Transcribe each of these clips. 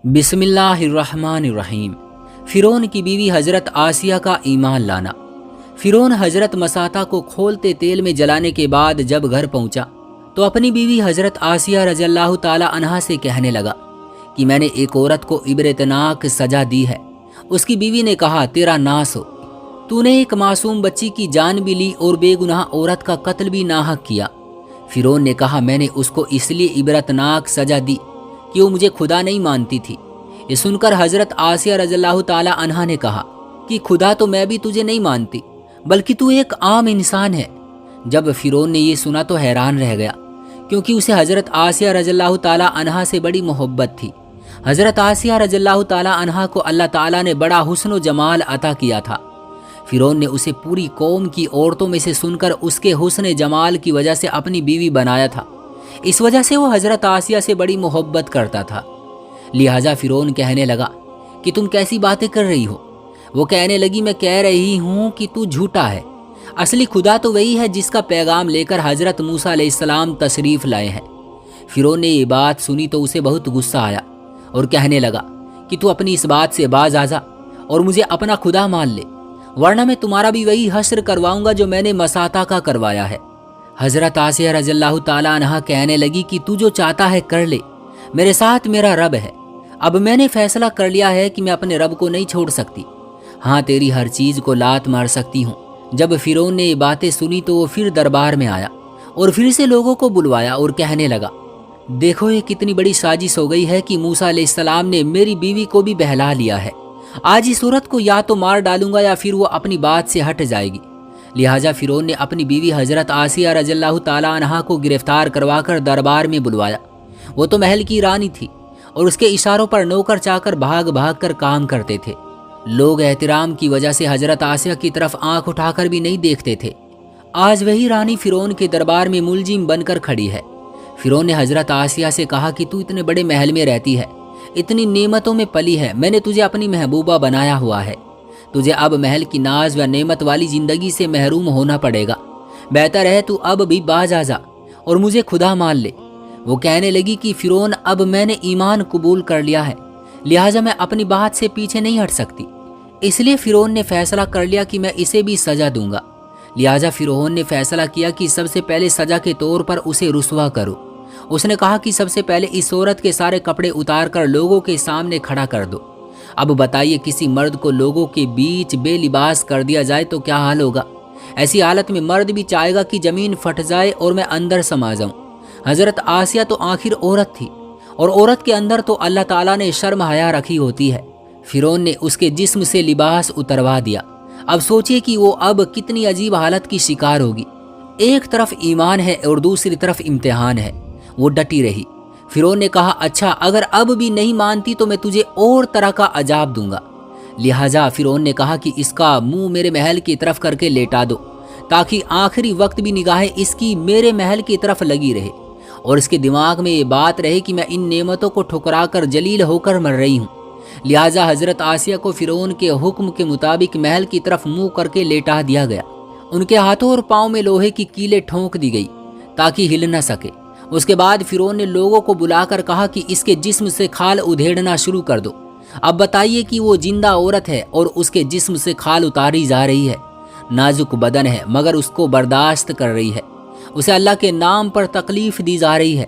बिस्मिल्लाहिर्रहमानिर्रहीम। फ़िरौन की बीवी हज़रत आसिया का ईमान लाना। फ़िरौन हज़रत मसाता को खोलते तेल में जलाने के बाद जब घर पहुंचा तो अपनी बीवी हज़रत आसिया रज़ियल्लाहु ताला अन्हा से कहने लगा कि मैंने एक औरत को इबरतनाक सज़ा दी है। उसकी बीवी ने कहा, तेरा नाश हो, तूने एक मासूम बच्ची की जान भी ली और बेगुनाह औरत का कत्ल भी नाहक किया। फ़िरौन ने कहा, मैंने उसको इसलिए इबरतनाक सज़ा दी कि वो मुझे खुदा नहीं मानती थी। ये सुनकर हज़रत आसिया रज़ियल्लाहु ताला अन्हा ने कहा कि खुदा तो मैं भी तुझे नहीं मानती, बल्कि तू एक आम इंसान है। जब फ़िरौन ने ये सुना तो हैरान रह गया, क्योंकि उसे हज़रत आसिया रज़ियल्लाहु ताला अन्हा से बड़ी मोहब्बत थी। हज़रत आसिया रज़ियल्लाहु ताला अन्हा को अल्लाह ताला ने बड़ा हुस्न व जमाल अता किया था। फ़िरौन ने उसे पूरी कौम की औरतों में से सुनकर उसके हुस्न जमाल की वजह से अपनी बीवी बनाया था। इस वजह से वो हज़रत आसिया से बड़ी मोहब्बत करता था। लिहाजा फ़िरौन कहने लगा कि तुम कैसी बातें कर रही हो। वो कहने लगी, मैं कह रही हूँ कि तू झूठा है। असली खुदा तो वही है जिसका पैगाम लेकर हज़रत मूसा अलैहिस्सलाम तशरीफ़ लाए हैं। फ़िरौन ने ये बात सुनी तो उसे बहुत गुस्सा आया और कहने लगा कि तू अपनी इस बात से बाज आ जा और मुझे अपना खुदा मान ले, वरना मैं तुम्हारा भी वही हश्र करवाऊंगा जो मैंने मसाता का करवाया है। हज़रत आसिया रज़ियल्लाहु ताला अन्हा कहने लगी कि तू जो चाहता है कर ले, मेरे साथ मेरा रब है। अब मैंने फैसला कर लिया है कि मैं अपने रब को नहीं छोड़ सकती। हाँ, तेरी हर चीज़ को लात मार सकती हूँ। जब फ़िरौन ने ये बातें सुनी तो वो फिर दरबार में आया और फिर से लोगों को बुलवाया और कहने लगा, देखो ये कितनी बड़ी साजिश हो गई है कि मूसा अलैहिस्सलाम ने मेरी बीवी को भी बहला लिया है। आज इस औरत को या तो मार डालूंगा या फिर वो अपनी बात से हट जाएगी। लिहाजा फ़िरौन ने अपनी बीवी हज़रत आसिया रज़ियल्लाहु ताला अन्हा को गिरफ्तार करवाकर दरबार में बुलवाया। वो तो महल की रानी थी और उसके इशारों पर नौकर चाकर भाग भाग कर काम करते थे। लोग एहतराम की वजह से हज़रत आसिया की तरफ आंख उठाकर भी नहीं देखते थे। आज वही रानी फ़िरौन के दरबार में मुलजिम बनकर खड़ी है। फ़िरौन ने हज़रत आसिया से कहा कि तू इतने बड़े महल में रहती है, इतनी नेमतों में पली है, मैंने तुझे अपनी महबूबा बनाया हुआ है। तुझे अब महल की नाज व नेमत वाली ज़िंदगी से महरूम होना पड़ेगा। बेहतर है तू अब भी बाज आ जा और मुझे खुदा मान ले। वो कहने लगी कि फ़िरौन, अब मैंने ईमान कबूल कर लिया है, लिहाजा मैं अपनी बात से पीछे नहीं हट सकती। इसलिए फ़िरौन ने फैसला कर लिया कि मैं इसे भी सज़ा दूंगा। लिहाजा फ़िरौन ने फैसला किया कि सबसे पहले सज़ा के तौर पर उसे रुस्वा करो। उसने कहा कि सबसे पहले इस औरत के सारे कपड़े उतार कर लोगों के सामने खड़ा कर दो। अब बताइए, किसी मर्द को लोगों के बीच बेलिबास कर दिया जाए तो क्या हाल होगा। ऐसी हालत में मर्द भी चाहेगा कि ज़मीन फट जाए और मैं अंदर समा जाऊँ। हज़रत आसिया तो आखिर औरत थी और औरत के अंदर तो अल्लाह ताला ने शर्म हया रखी होती है। फ़िरौन ने उसके जिस्म से लिबास उतरवा दिया। अब सोचिए कि वो अब कितनी अजीब हालत की शिकार होगी। एक तरफ ईमान है और दूसरी तरफ इम्तिहान है। वो डटी रही। फ़िरौन ने कहा, अच्छा अगर अब भी नहीं मानती तो मैं तुझे और तरह का अजाब दूंगा। लिहाजा फ़िरौन ने कहा कि इसका मुंह मेरे महल की तरफ करके लेटा दो, ताकि आखिरी वक्त भी निगाहें इसकी मेरे महल की तरफ लगी रहे और इसके दिमाग में ये बात रहे कि मैं इन नेमतों को ठुकरा कर जलील होकर मर रही हूँ। लिहाजा हज़रत आसिया को फ़िरौन के हुक्म के मुताबिक महल की तरफ मुंह करके लेटा दिया गया। उनके हाथों और पाँव में लोहे की कीलें ठोंक दी गई ताकि हिल न सके। उसके बाद फ़िरौन ने लोगों को बुलाकर कहा कि इसके जिस्म से खाल उधेड़ना शुरू कर दो। अब बताइए कि वो जिंदा औरत है और उसके जिस्म से खाल उतारी जा रही है। नाजुक बदन है मगर उसको बर्दाश्त कर रही है। उसे अल्लाह के नाम पर तकलीफ़ दी जा रही है।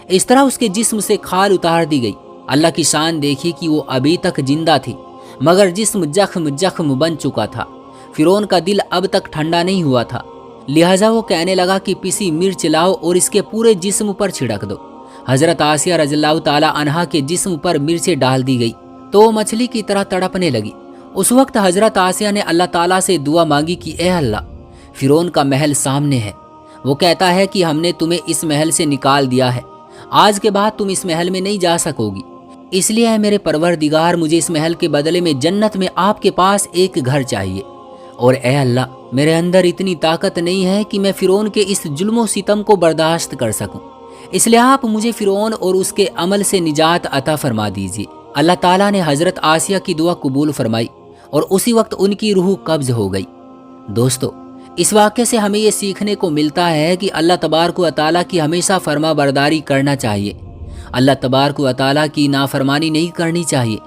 इस तरह उसके जिस्म से खाल उतार दी गई। अल्लाह की शान देखी कि वो अभी तक जिंदा थी मगर जिस्म जख्म जख्म बन चुका था। फ़िरौन का दिल अब तक ठंडा नहीं हुआ था। लिहाजा वो कहने लगा कि पिसी मिर्च लाओ और इसके पूरे जिस्म पर छिड़क दो। हज़रत आसिया रज़ियल्लाहु ताला अन्हा के जिस्म पर मिर्चें डाल दी गई तो वो मछली की तरह तड़पने लगी। उस वक्त हज़रत आसिया ने अल्लाह ताला से दुआ मांगी कि ए अल्लाह, फ़िरौन का महल सामने है। वो कहता है कि हमने तुम्हें इस महल से निकाल दिया है, आज के बाद तुम इस महल में नहीं जा सकोगी। इसलिए है मेरे परवरदिगार, मुझे इस महल के बदले में जन्नत में आपके पास एक घर चाहिए। और ए अल्लाह, मेरे अंदर इतनी ताकत नहीं है कि मैं फ़िरौन के इस जुल्म सितम को बर्दाश्त कर सकूं। इसलिए आप मुझे फ़िरौन और उसके अमल से निजात अता फरमा दीजिए। अल्लाह ताला ने हज़रत आसिया की दुआ कबूल फरमाई और उसी वक्त उनकी रूह कब्ज़ हो गई। दोस्तों, इस वाक़े से हमें ये सीखने को मिलता है कि अल्लाह तबारक व तआला की हमेशा फरमा बरदारी करना चाहिए اللہ تبارک و تعالیٰ کی نافرمانی نہیں کرنی چاہیے۔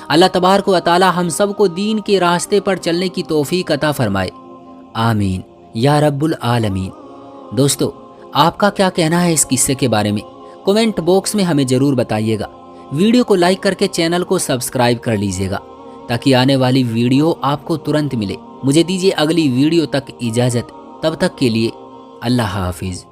اللہ تبارک و تعالیٰ ہم سب کو دین کے راستے پر چلنے کی توفیق عطا فرمائے، آمین یا رب العالمین۔ دوستو، آپ کا کیا کہنا ہے اس قصے کے بارے میں؟ کومنٹ باکس میں ہمیں ضرور بتائیے گا۔ ویڈیو کو لائک کر کے چینل کو سبسکرائب کر لیجیے گا تاکہ آنے والی ویڈیو آپ کو ترنت ملے۔ مجھے دیجیے اگلی ویڈیو تک اجازت، تب تک کے لیے اللہ حافظ۔